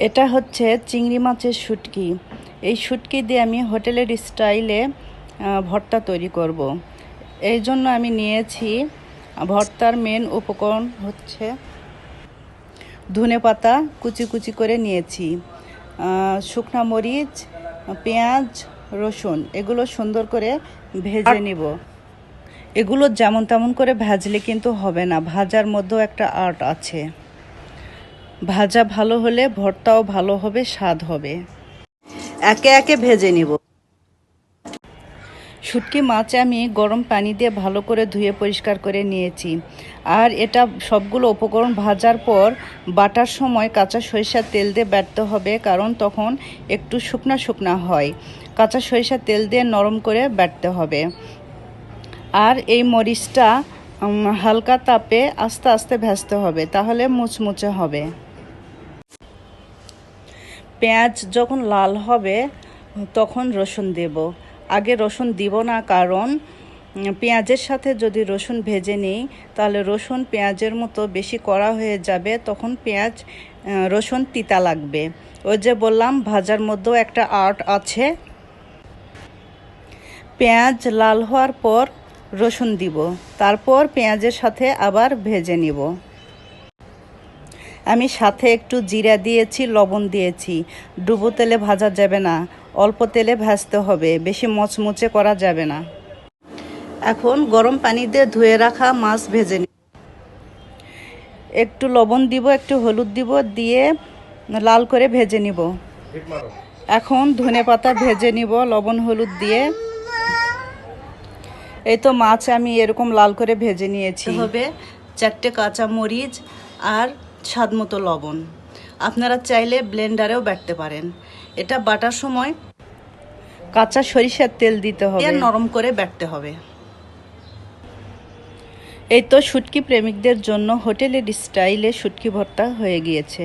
এটা হচ্ছে চিংড়ি মাছের শুটকি। এই শুটকি দিয়ে আমি হোটেলের স্টাইলে ভর্তা তৈরি করব। এই জন্য আমি নিয়েছি, ভর্তার মেন উপকরণ হচ্ছে ধনেপাতা কুচি কুচি করে নিয়েছি, শুকনা মরিচ, পেঁয়াজ, রসুন, এগুলো সুন্দর করে ভেজে নিব। এগুলো যেমন তেমন করে ভাজলে কিন্তু হবে না, ভাজার মধ্যেও একটা আর্ট আছে। ভাজা ভালো হলে ভর্তাও ভালো হবে, স্বাদ হবে। একে একে ভেজে নিব। শুটকি মাছ আমি গরম পানি দিয়ে ভালো করে ধুয়ে পরিষ্কার করে নিয়েছি। আর এটা সবগুলো উপকরণ ভাজার পর বাটার সময় কাঁচা সরিষার তেল দিয়ে বাটতে হবে, কারণ তখন একটু শুকনা শুকনা হয়। কাঁচা সরিষার তেল দিয়ে নরম করে বাটতে হবে। আর এই মরিচটা হালকা তাপে আস্তে আস্তে ভাজতে হবে, তাহলে মুচমুচে হবে। পেঁয়াজ যখন লাল হবে তখন রসুন দেব। আগে রসুন দিব না, কারণ পেঁয়াজের সাথে যদি রসুন ভেজে নিই তাহলে রসুন পেঁয়াজের মতো বেশি কড়া হয়ে যাবে, তখন পেঁয়াজ রসুন তিতা লাগবে। ওই যে বললাম, ভাজার মধ্যেও একটা আর্ট আছে। পেঁয়াজ লাল হওয়ার পর রসুন দিব, তারপর পেঁয়াজের সাথে আবার ভেজে নিব। আমি সাথে একটু জিরা দিয়েছি, লবণ দিয়েছি। ডুবো তেলে ভাজা যাবে না, অল্প তেলে ভাজতে হবে, বেশি মচমচে করা যাবে না। এখন গরম পানি দিয়ে ধুয়ে রাখা মাছ ভেজে নিব। একটু লবণ দিব, একটু হলুদ দিব, দিয়ে লাল করে ভেজে নিব। এখন ধনেপাতা ভেজে নিব লবণ হলুদ দিয়ে। এই তো মাছ আমি এরকম লাল করে ভেজে নিয়েছি। হবে 4টে কাঁচা মরিচ আর স্বাদ মতো লবণ। আপনারা চাইলে ব্লেন্ডারেও বাটতে পারেন। এটা বাটার সময় কাঁচা সরিষার তেল দিতে হবে, নরম করে বাটতে হবে। এই তো শুটকি প্রেমিকদের জন্য হোটেলের স্টাইলে শুটকি ভর্তা হয়ে গিয়েছে।